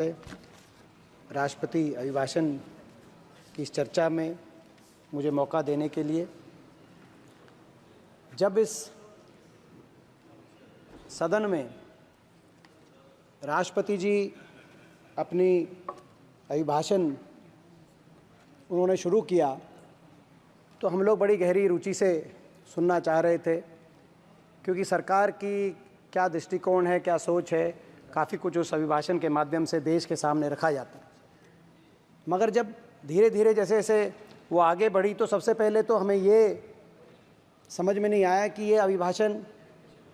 राष्ट्रपति अभिभाषण की इस चर्चा में मुझे मौका देने के लिए। जब इस सदन में राष्ट्रपति जी अपनी अभिभाषण उन्होंने शुरू किया तो हम लोग बड़ी गहरी रुचि से सुनना चाह रहे थे, क्योंकि सरकार की क्या दृष्टिकोण है, क्या सोच है, काफ़ी कुछ उस अभिभाषण के माध्यम से देश के सामने रखा जाता है। मगर जब धीरे धीरे जैसे जैसे वो आगे बढ़ी तो सबसे पहले तो हमें ये समझ में नहीं आया कि ये अभिभाषण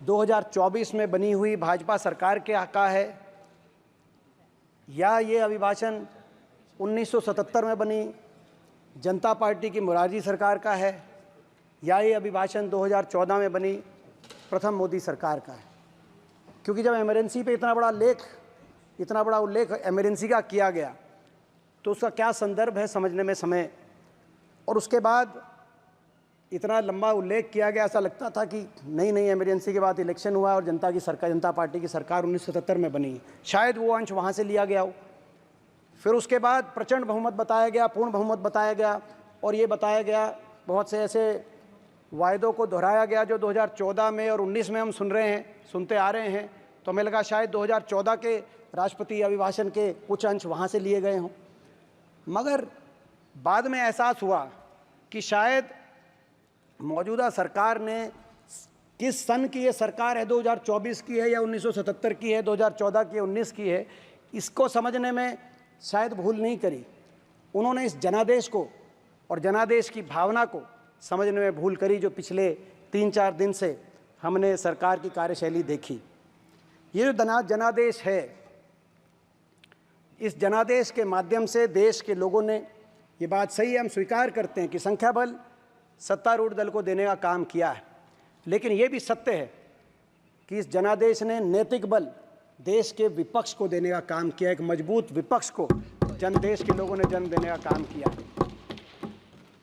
2024 में बनी हुई भाजपा सरकार के का है या ये अभिभाषण 1977 में बनी जनता पार्टी की मोरारजी सरकार का है या ये अभिभाषण 2014 में बनी प्रथम मोदी सरकार का है। क्योंकि जब इमरजेंसी पे इतना बड़ा उल्लेख इमरजेंसी का किया गया तो उसका क्या संदर्भ है समझने में समय, और उसके बाद इतना लंबा उल्लेख किया गया, ऐसा लगता था कि नहीं इमरजेंसी के बाद इलेक्शन हुआ और जनता पार्टी की सरकार 1977 में बनी, शायद वो अंश वहाँ से लिया गया हो। फिर उसके बाद प्रचंड बहुमत बताया गया, पूर्ण बहुमत बताया गया, और ये बताया गया, बहुत से ऐसे वायदों को दोहराया गया जो 2014 में और 19 में हम सुनते आ रहे हैं। तो हमें लगा शायद 2014 के राष्ट्रपति अभिभाषण के कुछ अंश वहाँ से लिए गए हों। मगर बाद में एहसास हुआ कि शायद मौजूदा सरकार ने किस सन की ये सरकार है, 2024 की है या 1977 की है, 2014 की, 19 की है, इसको समझने में शायद भूल नहीं करी। उन्होंने इस जनादेश को और जनादेश की भावना को समझने में भूल करी जो पिछले 3-4 दिन से हमने सरकार की कार्यशैली देखी। ये जो जनादेश है, इस जनादेश के माध्यम से देश के लोगों ने, ये बात सही है, हम स्वीकार करते हैं कि संख्या बल सत्तारूढ़ दल को देने का काम किया है, लेकिन ये भी सत्य है कि इस जनादेश ने नैतिक बल देश के विपक्ष को देने का काम किया। एक मजबूत विपक्ष को देश के लोगों ने जन्म देने का काम किया।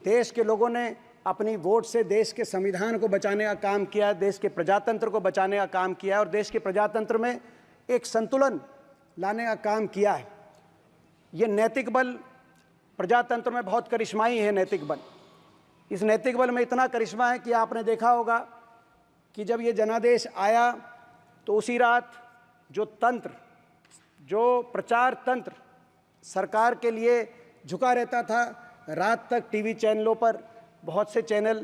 देश के लोगों ने अपनी वोट से देश के संविधान को बचाने का काम किया, देश के प्रजातंत्र को बचाने का काम किया और देश के प्रजातंत्र में एक संतुलन लाने का काम किया है। ये नैतिक बल प्रजातंत्र में बहुत करिश्माई है। नैतिक बल, इस नैतिक बल में इतना करिश्मा है कि आपने देखा होगा कि जब ये जनादेश आया तो उसी रात जो प्रचार तंत्र सरकार के लिए झुका रहता था, रात तक टीवी चैनलों पर बहुत से चैनल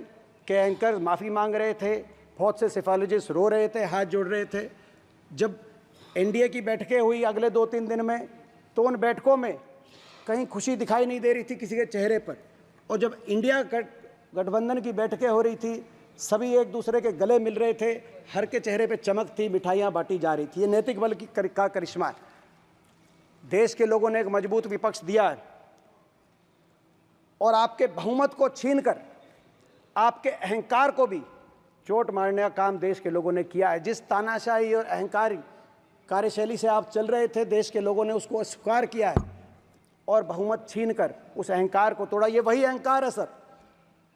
के एंकर माफ़ी मांग रहे थे, बहुत से सेफोलॉजिस्ट रो रहे थे, हाथ जोड़ रहे थे। जब एनडीए की बैठकें हुई अगले 2-3 दिन में, तो उन बैठकों में कहीं खुशी दिखाई नहीं दे रही थी किसी के चेहरे पर, और जब इंडिया गठबंधन की बैठकें हो रही थी, सभी एक दूसरे के गले मिल रहे थे, हर के चेहरे पे चमक थी, मिठाइयाँ बांटी जा रही थी। ये नैतिक बल का करिश्मा है। देश के लोगों ने एक मजबूत विपक्ष दिया है और आपके बहुमत को छीनकर आपके अहंकार को भी चोट मारने का काम देश के लोगों ने किया है। जिस तानाशाही और अहंकारी कार्यशैली से आप चल रहे थे, देश के लोगों ने उसको अस्वीकार किया है और बहुमत छीनकर उस अहंकार को तोड़ा। ये वही अहंकार है सर,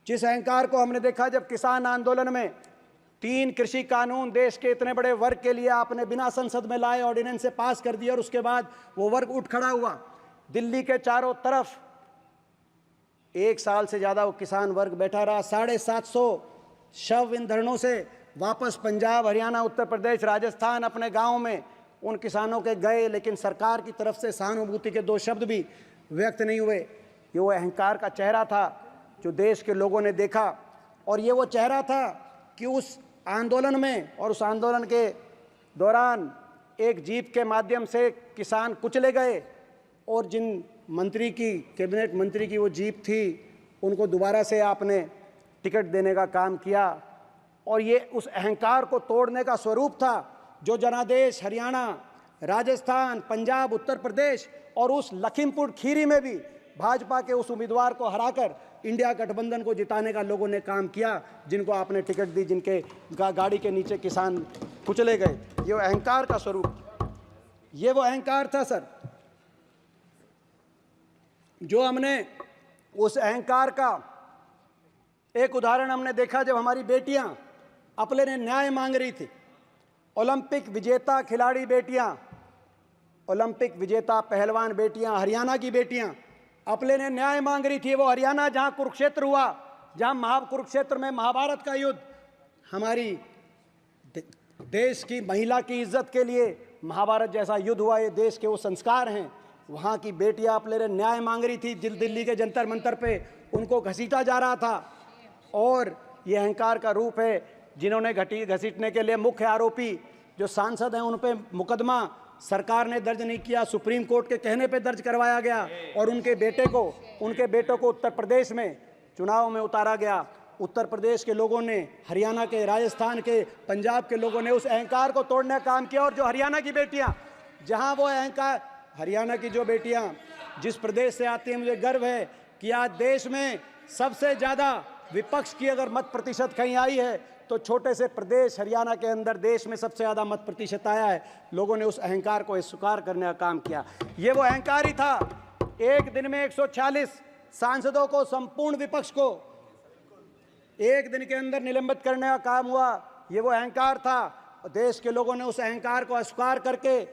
जिस अहंकार को हमने देखा जब किसान आंदोलन में 3 कृषि कानून देश के इतने बड़े वर्ग के लिए आपने बिना संसद में लाए ऑर्डिनेंस से पास कर दिया, और उसके बाद वो वर्ग उठ खड़ा हुआ। दिल्ली के चारों तरफ 1 साल से ज़्यादा वो किसान वर्ग बैठा रहा। 750 शव इन धरनों से वापस पंजाब, हरियाणा, उत्तर प्रदेश, राजस्थान अपने गाँव में उन किसानों के गए, लेकिन सरकार की तरफ से सहानुभूति के 2 शब्द भी व्यक्त नहीं हुए। ये वो अहंकार का चेहरा था जो देश के लोगों ने देखा, और ये वो चेहरा था कि उस आंदोलन में और उस आंदोलन के दौरान एक जीप के माध्यम से किसान कुचले गए, और जिन मंत्री की, कैबिनेट मंत्री की वो जीप थी, उनको दोबारा से आपने टिकट देने का काम किया। और ये उस अहंकार को तोड़ने का स्वरूप था जो जनादेश हरियाणा, राजस्थान, पंजाब, उत्तर प्रदेश और उस लखीमपुर खीरी में भी भाजपा के उस उम्मीदवार को हराकर इंडिया गठबंधन को जिताने का लोगों ने काम किया, जिनको आपने टिकट दी, जिनके गाड़ी के नीचे किसान कुचले गए। ये वो अहंकार का स्वरूप, ये वो अहंकार था सर, जो हमने उस अहंकार का एक उदाहरण हमने देखा जब हमारी बेटियां अपने न्याय मांग रही थी। ओलंपिक विजेता खिलाड़ी बेटियां ओलंपिक विजेता पहलवान बेटियां, हरियाणा की बेटियां अपने ने न्याय मांग रही थी। वो हरियाणा जहां कुरुक्षेत्र हुआ, जहां कुरुक्षेत्र में महाभारत का युद्ध, हमारी देश की महिला की इज्जत के लिए महाभारत जैसा युद्ध हुआ, ये देश के वो संस्कार हैं। वहाँ की बेटियां अपने लिए न्याय मांग रही थी। दिल्ली के जंतर मंतर पे उनको घसीटा जा रहा था। और ये अहंकार का रूप है। जिन्होंने घसीटने के लिए मुख्य आरोपी जो सांसद हैं, उन पे मुकदमा सरकार ने दर्ज नहीं किया, सुप्रीम कोर्ट के कहने पे दर्ज करवाया गया। और उनके बेटों को उत्तर प्रदेश में चुनाव में उतारा गया। उत्तर प्रदेश के लोगों ने, हरियाणा के, राजस्थान के, पंजाब के लोगों ने उस अहंकार को तोड़ने का काम किया। और जो हरियाणा की बेटियां, जहां वो अहंकार, हरियाणा की जो बेटियां जिस प्रदेश से आती हैं, मुझे गर्व है कि आज देश में सबसे ज़्यादा विपक्ष की अगर मत प्रतिशत कहीं आई है तो छोटे से प्रदेश हरियाणा के अंदर देश में सबसे ज़्यादा मत प्रतिशत आया है। लोगों ने उस अहंकार को स्वीकार करने का काम किया। ये वो अहंकार ही था। एक दिन में 146 सांसदों को, संपूर्ण विपक्ष को एक दिन के अंदर निलंबित करने का काम हुआ। ये वो अहंकार था। देश के लोगों ने उस अहंकार को अस्वीकार करके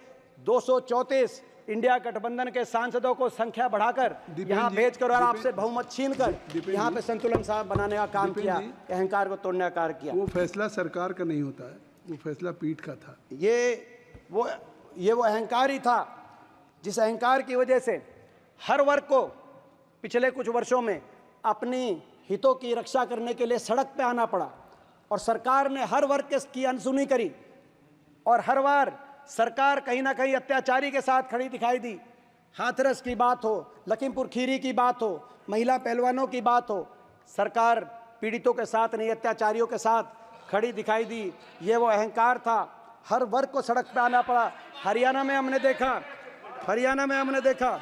234 इंडिया गठबंधन के सांसदों को संख्या बढ़ाकर यहाँ भेजकर और आपसे बहुमत छीनकर यहाँ पे संतुलन साहब बनाने का काम किया, अहंकार को तोड़ने का कार्य किया। वो फैसला सरकार का नहीं होता है, वो फैसला पीठ का था। ये वो अहंकार ही था जिस अहंकार की वजह से हर वर्ग को पिछले कुछ वर्षों में अपनी हितों की रक्षा करने के लिए सड़क पे आना पड़ा। और सरकार ने हर वर्ग की अनसुनी करी और हर बार सरकार कहीं ना कहीं अत्याचारी के साथ खड़ी दिखाई दी। हाथरस की बात हो, लखीमपुर खीरी की बात हो, महिला पहलवानों की बात हो, सरकार पीड़ितों के साथ नहीं, अत्याचारियों के साथ खड़ी दिखाई दी। ये वो अहंकार था। हर वर्ग को सड़क पे आना पड़ा। हरियाणा में हमने देखा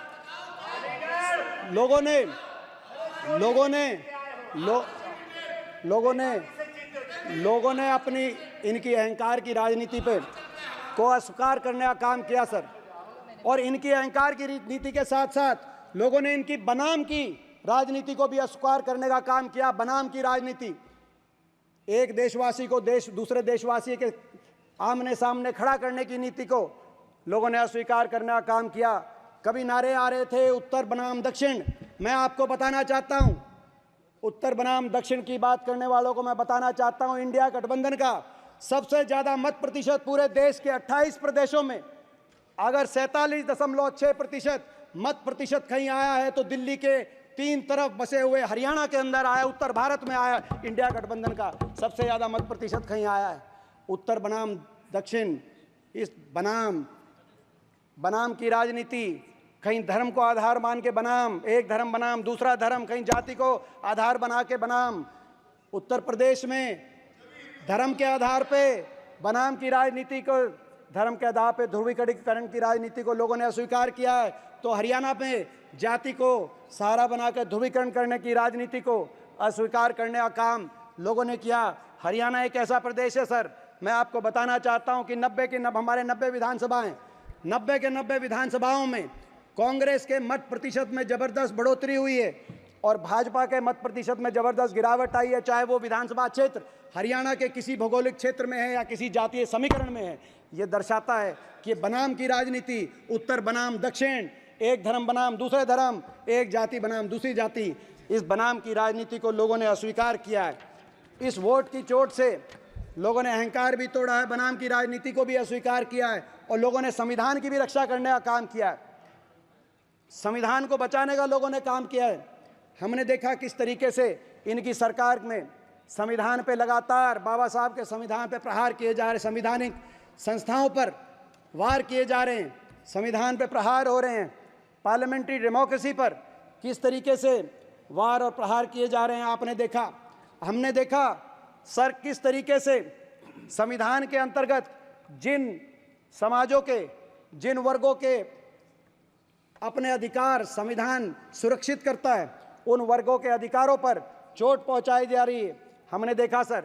लोगों ने अपनी इनकी अहंकार की राजनीति पे को अस्वीकार करने का काम किया सर। और इनकी अहंकार की नीति के साथ साथ लोगों ने इनकी बनाम की राजनीति को भी अस्वीकार करने का काम किया। बनाम की राजनीति, एक देशवासी को दूसरे देशवासी के आमने सामने खड़ा करने की नीति को लोगों ने अस्वीकार करने का काम किया। कभी नारे आ रहे थे उत्तर बनाम दक्षिण। मैं आपको बताना चाहता हूं, उत्तर बनाम दक्षिण की बात करने वालों को मैं बताना चाहता हूं, इंडिया गठबंधन का सबसे ज्यादा मत प्रतिशत पूरे देश के 28 प्रदेशों में अगर 47.6% मत प्रतिशत कहीं आया है तो दिल्ली के 3 तरफ बसे हुए हरियाणा के अंदर आया, उत्तर भारत में आया। इंडिया गठबंधन का सबसे ज्यादा मत प्रतिशत कहीं आया है। उत्तर बनाम दक्षिण, इस बनाम की राजनीति, कहीं धर्म को आधार मान के बनाम, एक धर्म बनाम दूसरा धर्म, कहीं जाति को आधार बना के बनाम। उत्तर प्रदेश में धर्म के आधार पे बनाम की राजनीति को, धर्म के आधार पे ध्रुवीकरण की राजनीति को लोगों ने अस्वीकार किया है। तो हरियाणा में जाति को सहारा बनाकर ध्रुवीकरण करने की राजनीति को अस्वीकार करने का काम लोगों ने किया। हरियाणा एक ऐसा प्रदेश है सर, मैं आपको बताना चाहता हूं कि हमारे 90 विधानसभाएं, 90 के 90 विधानसभाओं में कांग्रेस के मत प्रतिशत में जबरदस्त बढ़ोतरी हुई है और भाजपा के मत प्रतिशत में जबरदस्त गिरावट आई है। चाहे वो विधानसभा क्षेत्र हरियाणा के किसी भौगोलिक क्षेत्र में है या किसी जातीय समीकरण में है। ये दर्शाता है कि बनाम की राजनीति, उत्तर बनाम दक्षिण, एक धर्म बनाम दूसरे धर्म, एक जाति बनाम दूसरी जाति, इस बनाम की राजनीति को लोगों ने अस्वीकार किया है। इस वोट की चोट से लोगों ने अहंकार भी तोड़ा है, बनाम की राजनीति को भी अस्वीकार किया है और लोगों ने संविधान की भी रक्षा करने का काम किया है। संविधान को बचाने का लोगों ने काम किया है। हमने देखा किस तरीके से इनकी सरकार में संविधान पे लगातार बाबा साहब के संविधान पे प्रहार किए जा रहे हैं, संवैधानिक संस्थाओं पर वार किए जा रहे हैं, संविधान पे प्रहार हो रहे हैं, पार्लियामेंट्री डेमोक्रेसी पर किस तरीके से वार और प्रहार किए जा रहे हैं आपने देखा। हमने देखा सर किस तरीके से संविधान के अंतर्गत जिन समाजों के, जिन वर्गों के अपने अधिकार संविधान सुरक्षित करता है, उन वर्गों के अधिकारों पर चोट पहुंचाई जा रही है। हमने देखा सर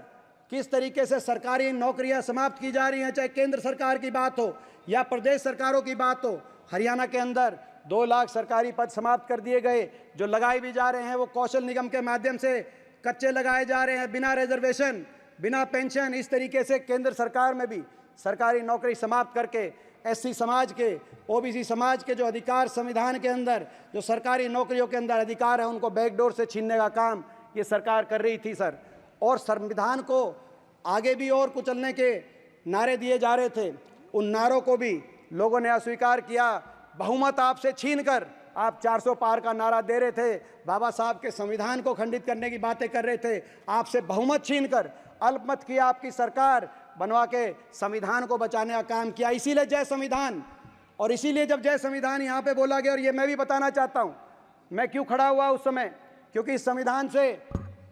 किस तरीके से सरकारी नौकरियां समाप्त की जा रही हैं, चाहे केंद्र सरकार की बात हो या प्रदेश सरकारों की बात हो। हरियाणा के अंदर 2 लाख सरकारी पद समाप्त कर दिए गए। जो लगाए भी जा रहे हैं वो कौशल निगम के माध्यम से कच्चे लगाए जा रहे हैं, बिना रिजर्वेशन, बिना पेंशन। इस तरीके से केंद्र सरकार में भी सरकारी नौकरी समाप्त करके एससी समाज के, ओबीसी समाज के जो अधिकार संविधान के अंदर, जो सरकारी नौकरियों के अंदर अधिकार है, उनको बैकडोर से छीनने का काम ये सरकार कर रही थी सर। और संविधान को आगे भी और कुचलने के नारे दिए जा रहे थे, उन नारों को भी लोगों ने अस्वीकार किया। बहुमत आपसे छीनकर आप 400 पार का नारा दे रहे थे, बाबा साहब के संविधान को खंडित करने की बातें कर रहे थे, आपसे बहुमत छीनकर अल्पमत की आपकी सरकार बनवा के संविधान को बचाने का काम किया। इसीलिए जय संविधान, और इसीलिए जब जय संविधान यहाँ पे बोला गया, और ये मैं भी बताना चाहता हूँ मैं क्यों खड़ा हुआ उस समय, क्योंकि इस संविधान से,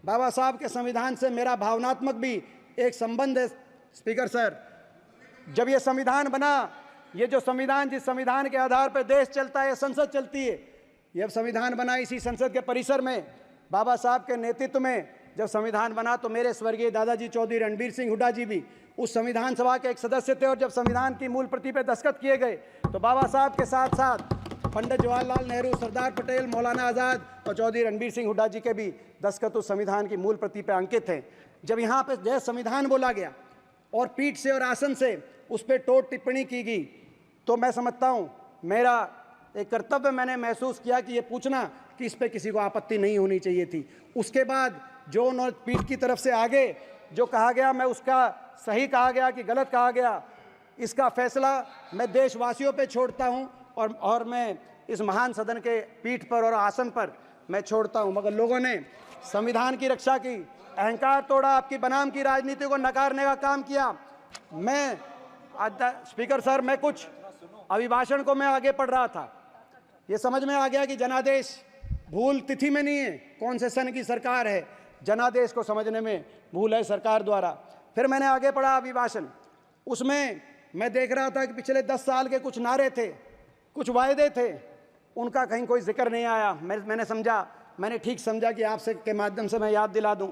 बाबा साहब के संविधान से मेरा भावनात्मक भी एक संबंध है। स्पीकर सर, जब ये संविधान बना, ये जो संविधान, जिस संविधान के आधार पर देश चलता है, संसद चलती है, ये संविधान बना इसी संसद के परिसर में बाबा साहब के नेतृत्व में जब संविधान बना, तो मेरे स्वर्गीय दादाजी चौधरी रणबीर सिंह हुड्डा जी भी उस संविधान सभा के एक सदस्य थे। और जब संविधान की मूल प्रति पे दस्तखत किए गए, तो बाबा साहब के साथ साथ पंडित जवाहरलाल नेहरू, सरदार पटेल, मौलाना आज़ाद और चौधरी रणबीर सिंह हुड्डा जी के भी दस्तखत उस संविधान की मूल प्रति पे अंकित हैं। जब यहाँ पे जय संविधान बोला गया और पीठ से और आसन से उस पर टोट टिप्पणी की गई, तो मैं समझता हूँ मेरा एक कर्तव्य मैंने महसूस किया कि ये पूछना कि इस पर किसी को आपत्ति नहीं होनी चाहिए थी। उसके बाद जो उन्होंने पीठ की तरफ से आगे जो कहा गया, मैं उसका सही कहा गया कि गलत कहा गया, इसका फैसला मैं देशवासियों पे छोड़ता हूं, और मैं इस महान सदन के पीठ पर और आसन पर मैं छोड़ता हूं। मगर लोगों ने संविधान की रक्षा की, अहंकार तोड़ा, आपकी बनाम की राजनीति को नकारने का काम किया। मैं स्पीकर सर, मैं कुछ अभिभाषण को मैं आगे पढ़ रहा था, ये समझ में आ गया कि जनादेश भूल तिथि में नहीं है, कौन से सन की सरकार है, जनादेश को समझने में भूल है सरकार द्वारा। फिर मैंने आगे पढ़ा अभिभाषण, उसमें मैं देख रहा था कि पिछले 10 साल के कुछ नारे थे, कुछ वायदे थे, उनका कहीं कोई जिक्र नहीं आया। मैंने ठीक समझा कि आपसे के माध्यम से मैं याद दिला दूं।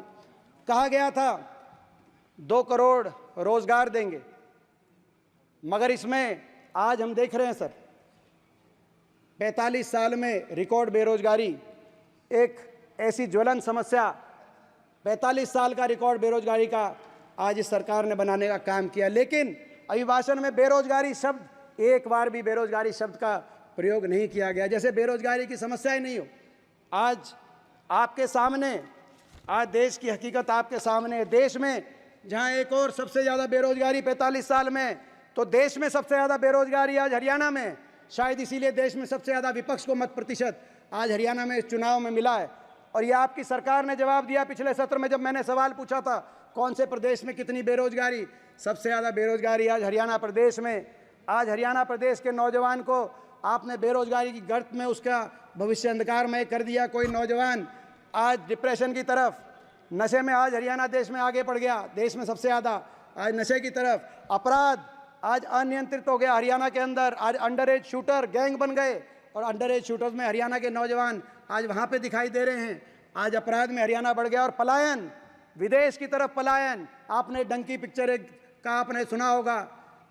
कहा गया था 2 करोड़ रोजगार देंगे, मगर इसमें आज हम देख रहे हैं सर, 45 साल में रिकॉर्ड बेरोजगारी, एक ऐसी ज्वलन समस्या, 45 साल का रिकॉर्ड बेरोजगारी का आज इस सरकार ने बनाने का काम किया। लेकिन अभिभाषण में बेरोजगारी शब्द, एक बार भी बेरोजगारी शब्द का प्रयोग नहीं किया गया, जैसे बेरोजगारी की समस्या ही नहीं हो। आज आपके सामने, आज देश की हकीकत आपके सामने है। देश में जहां एक और सबसे ज़्यादा बेरोजगारी 45 साल में, तो देश में सबसे ज़्यादा बेरोजगारी आज हरियाणा में। शायद इसीलिए देश में सबसे ज़्यादा विपक्ष को मत प्रतिशत आज हरियाणा में इस चुनाव में मिला है। और ये आपकी सरकार ने जवाब दिया। पिछले सत्र में जब मैंने सवाल पूछा था कौन से प्रदेश में कितनी बेरोजगारी, सबसे ज़्यादा बेरोजगारी आज हरियाणा प्रदेश में। आज हरियाणा प्रदेश के नौजवान को आपने बेरोजगारी की गर्त में उसका भविष्य अंधकारमय कर दिया। कोई नौजवान आज डिप्रेशन की तरफ, नशे में आज हरियाणा देश में आगे बढ़ गया, देश में सबसे ज़्यादा आज नशे की तरफ। अपराध आज अनियंत्रित हो गया हरियाणा के अंदर। आज अंडर एज शूटर गैंग बन गए, और अंडर एज शूटर्स में हरियाणा के नौजवान आज वहाँ पे दिखाई दे रहे हैं। आज अपराध में हरियाणा बढ़ गया। और पलायन, विदेश की तरफ पलायन, आपने डंकी पिक्चर का आपने सुना होगा।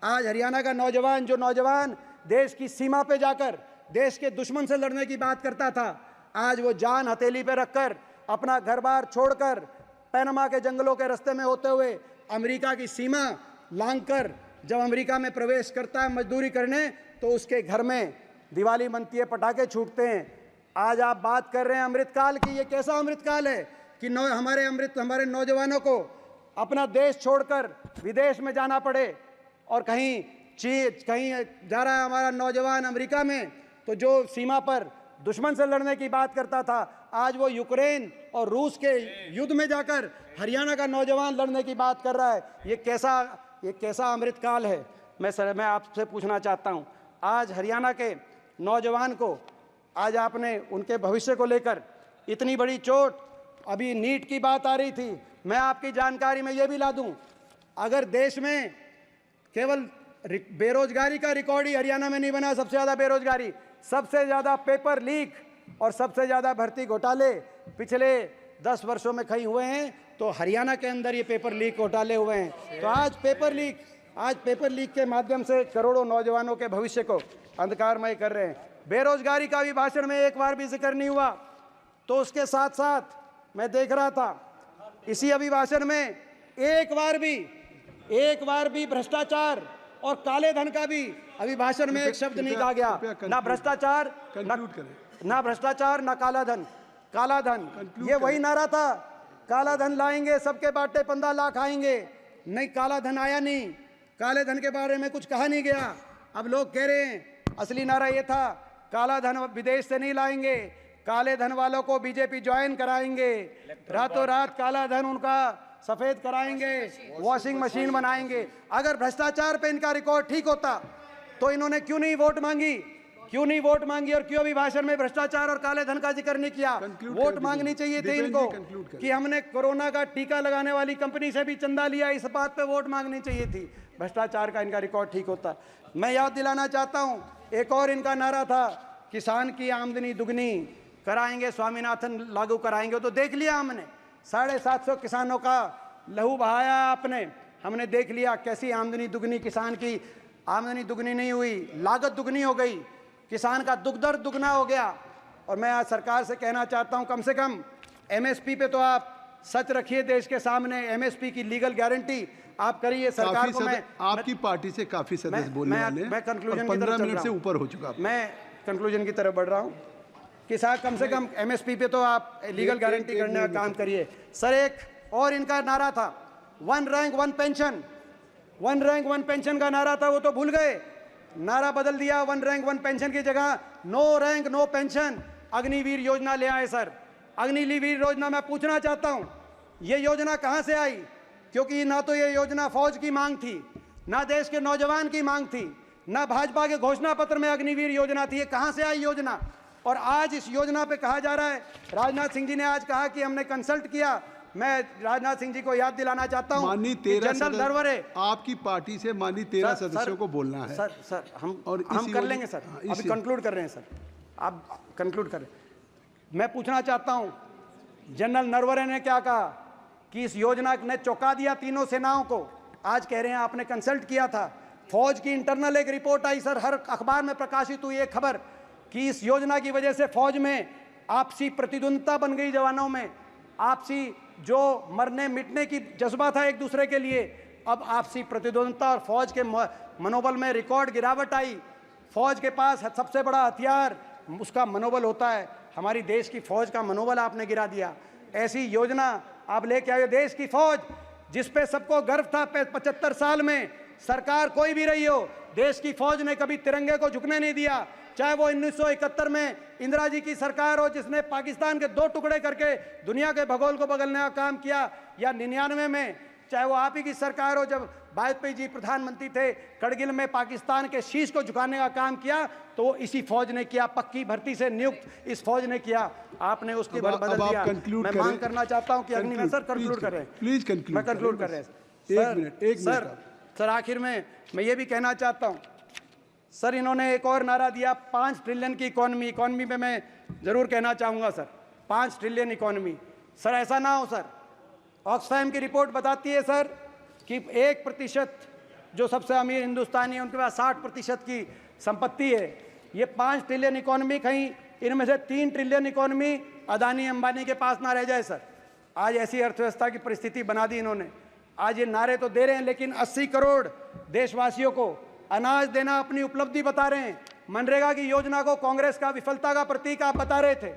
आज हरियाणा का नौजवान, जो नौजवान देश की सीमा पे जाकर देश के दुश्मन से लड़ने की बात करता था, आज वो जान हथेली पे रखकर अपना घर बार छोड़कर पैनमा के जंगलों के रास्ते में होते हुए अमेरिका की सीमा लांघकर जब अमेरिका में प्रवेश करता है मजदूरी करने, तो उसके घर में दिवाली मनती है, पटाखे छूटते हैं। आज आप बात कर रहे हैं अमृतकाल की। ये कैसा अमृतकाल है कि हमारे नौजवानों को अपना देश छोड़कर विदेश में जाना पड़े, और कहीं जा रहा है हमारा नौजवान अमेरिका में, तो जो सीमा पर दुश्मन से लड़ने की बात करता था, आज वो यूक्रेन और रूस के युद्ध में जाकर हरियाणा का नौजवान लड़ने की बात कर रहा है। ये कैसा अमृतकाल है। मैं आपसे पूछना चाहता हूँ, आज हरियाणा के नौजवान को, आज आपने उनके भविष्य को लेकर इतनी बड़ी चोट, अभी नीट की बात आ रही थी, मैं आपकी जानकारी में ये भी ला दूं, अगर देश में केवल बेरोजगारी का रिकॉर्ड ही हरियाणा में नहीं बना, सबसे ज़्यादा बेरोजगारी, सबसे ज़्यादा पेपर लीक और सबसे ज़्यादा भर्ती घोटाले पिछले 10 वर्षों में कहीं हुए हैं, तो हरियाणा के अंदर ये पेपर लीक घोटाले हुए हैं। तो आज पेपर लीक के माध्यम से करोड़ों नौजवानों के भविष्य को अंधकारमय कर रहे हैं। बेरोजगारी का भी भाषण में एक बार भी जिक्र नहीं हुआ। तो उसके साथ साथ मैं देख रहा था इसी अभिभाषण में एक बार भी भ्रष्टाचार, और काले धन का भी अभी भाषण में एक शब्द नहीं कहा गया। ना भ्रष्टाचार, कंक्लूड करें। ना भ्रष्टाचार, ना काला धन। काला धन ये वही नारा था, काला धन लाएंगे, सबके बाटे 15 लाख आएंगे। नहीं, काला धन आया नहीं, काले धन के बारे में कुछ कहा नहीं गया। अब लोग कह रहे हैं असली नारा ये था, काला धन विदेश से नहीं लाएंगे, काले धन वालों को बीजेपी ज्वाइन कराएंगे, रातों रात काला धन उनका सफेद कराएंगे, वॉशिंग मशीन बनाएंगे। अगर भ्रष्टाचार पे इनका रिकॉर्ड ठीक होता तो इन्होंने क्यों नहीं वोट मांगी, क्यों नहीं वोट मांगी, और क्यों भी भाषण में भ्रष्टाचार और काले धन का जिक्र नहीं किया। वोट मांगनी चाहिए थी इनको कि हमने कोरोना का टीका लगाने वाली कंपनी से भी चंदा लिया, इस बात पे वोट मांगनी चाहिए थी। भ्रष्टाचार का इनका रिकॉर्ड ठीक होता। मैं याद दिलाना चाहता हूं, एक और इनका नारा था, किसान की आमदनी दुगनी कराएंगे, स्वामीनाथन लागू कराएंगे। तो देख लिया हमने, 750 किसानों का लहू बहाया आपने, हमने देख लिया कैसी आमदनी दुगनी। किसान की आमदनी दुगनी नहीं हुई, लागत दुगनी हो गई, किसान का दुख दर्द दुगना हो गया। और मैं आज सरकार से कहना चाहता हूं, कम से कम एमएसपी पे तो आप सच रखिए देश के सामने, एमएसपी की लीगल गारंटी आप करिए। सरकार को मैं आपकी पार्टी से काफी सदस्य बोलने वाले हैं, मैं कंक्लूजन 15 मिनट से ऊपर हो चुका, मैं कंक्लूजन की तरफ बढ़ रहा हूं कि साहब कम से कम एमएसपी पे तो आप लीगल गारंटी करने का काम करिए। सर एक और इनका नारा था, 1 रैंक 1 पेंशन, 1 रैंक 1 पेंशन का नारा था, वो तो भूल गए, नारा बदल दिया। 1 रैंक 1 पेंशन की जगह no rank no pension Agniveer योजना ले आए। सर अग्निवीर योजना मैं पूछना चाहता हूं, ये योजना कहां से आई? क्योंकि ना तो ये योजना फौज की मांग थी, ना देश के नौजवान की मांग थी, ना भाजपा के घोषणा पत्र में अग्निवीर योजना थी। ये कहां से आई योजना? और आज इस योजना पे कहा जा रहा है, राजनाथ सिंह जी ने आज कहा कि हमने कंसल्ट किया। मैं राजनाथ सिंह जी को याद दिलाना चाहता हूं, जनरल नरवरे आपकी पार्टी से माननीय 13 सदस्यों को बोलना है। सर हम कर लेंगे सर, अभी कंक्लूड कर रहे हैं सर, आप कंक्लूड करें। मैं पूछना चाहता हूं, जनरल नरवरे ने क्या कहा कि इस योजना ने चौंका दिया तीनों सेनाओं को। आज कह रहे हैं आपने कंसल्ट किया था। फौज की इंटरनल एक रिपोर्ट आई सर, हर अखबार में प्रकाशित हुई एक खबर कि इस योजना की वजह से फौज में आपसी प्रतिद्वंदता बन गई, जवानों में आपसी जो मरने मिटने की जज्बा था एक दूसरे के लिए, अब आपसी प्रतिद्वंदता और फौज के मनोबल में रिकॉर्ड गिरावट आई। फौज के पास सबसे बड़ा हथियार उसका मनोबल होता है, हमारी देश की फौज का मनोबल आपने गिरा दिया। ऐसी योजना आप लेके आए, देश की फौज जिस पे सबको गर्व था 75 साल में, सरकार कोई भी रही हो, देश की फौज ने कभी तिरंगे को झुकने नहीं दिया। चाहे वो 1971 में इंदिरा जी की सरकार हो जिसने पाकिस्तान के 2 टुकड़े करके दुनिया के भूगोल को बदलने का काम किया, या 99 में चाहे वो आप ही की सरकार हो जब वाजपेयी जी प्रधानमंत्री थे, करगिल में पाकिस्तान के शीश को झुकाने का काम किया, तो इसी फौज ने किया, पक्की भर्ती से नियुक्त इस फौज ने किया। आपने उसके बाद बदल दिया। मैं मांग करना चाहता हूं कि अग्नि सर कंक्लूड करें, प्लीज कंक्लूड। मैं कंक्लूड कर रहे हैं सर। आखिर में मैं ये भी कहना चाहता हूं सर, इन्होंने एक और नारा दिया 5 ट्रिलियन की इकॉनमी पे मैं जरूर कहना चाहूँगा सर, 5 ट्रिलियन इकॉनमी। सर ऐसा ना हो सर, ऑक्सफैम की रिपोर्ट बताती है सर कि 1% जो सबसे अमीर हिंदुस्तानी है उनके पास 60% की संपत्ति है। ये 5 ट्रिलियन इकॉनमी, कहीं इनमें से 3 ट्रिलियन इकॉनमी अदानी अंबानी के पास ना रह जाए सर। आज ऐसी अर्थव्यवस्था की परिस्थिति बना दी इन्होंने। आज ये नारे तो दे रहे हैं लेकिन 80 करोड़ देशवासियों को अनाज देना अपनी उपलब्धि बता रहे हैं। मनरेगा की योजना को कांग्रेस का विफलता का प्रतीक आप बता रहे थे।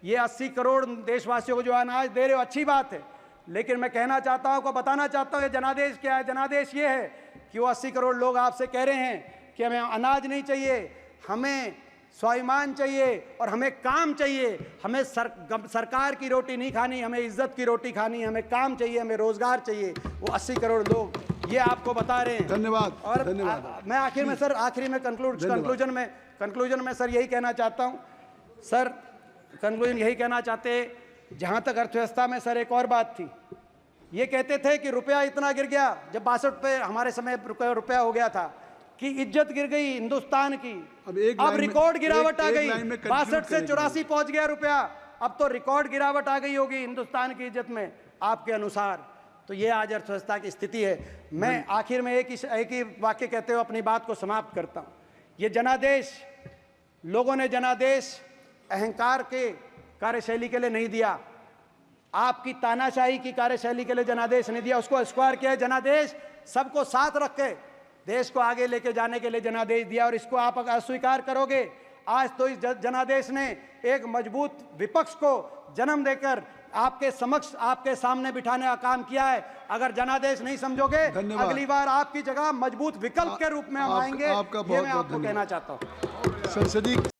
ये 80 करोड़ देशवासियों को जो अनाज दे रहे हो अच्छी बात है, लेकिन मैं कहना चाहता हूं, को बताना चाहता हूं, ये जनादेश क्या है। जनादेश ये है कि वो 80 करोड़ लोग आपसे कह रहे हैं कि हमें अनाज नहीं चाहिए, हमें स्वाभिमान चाहिए और हमें काम चाहिए। हमें सरकार की रोटी नहीं खानी, हमें इज्जत की रोटी खानी, हमें काम चाहिए, हमें रोजगार चाहिए। वो 80 करोड़ लोग ये आपको बता रहे हैं। धन्यवाद। और धन्यवाद। मैं आखिर में सर, आखिरी में कंक्लूजन में सर यही कहना चाहता हूं सर, कंक्लूजन यही कहना चाहते, जहां तक अर्थव्यवस्था में सर एक और बात थी, ये कहते थे कि रुपया इतना गिर गया, जब 62 पे हमारे समय रुपया हो गया था कि इज्जत गिर गई हिंदुस्तान की। अब रिकॉर्ड गिरावट आ गई, 62 से 84 पहुंच गया रुपया, अब तो रिकॉर्ड गिरावट आ गई होगी हिंदुस्तान की इज्जत में आपके अनुसार। तो ये आज अर्थव्यवस्था की स्थिति है। मैं आखिर में एक ही वाक्य कहते हुए अपनी बात को समाप्त करता हूं। ये जनादेश, लोगों ने जनादेश अहंकार के कार्यशैली के लिए नहीं दिया, आपकी तानाशाही की कार्यशैली के लिए जनादेश नहीं दिया, उसको स्क्वायर किया। जनादेश सबको साथ रख के देश को आगे लेके जाने के लिए जनादेश दिया और इसको आप अगर अस्वीकार करोगे, आज तो इस जनादेश ने एक मजबूत विपक्ष को जन्म देकर आपके समक्ष, आपके सामने बिठाने का काम किया है। अगर जनादेश नहीं समझोगे, अगली बार आपकी जगह मजबूत विकल्प के रूप में हम आएंगे। ये मैं आपको कहना चाहता हूं। संसदीय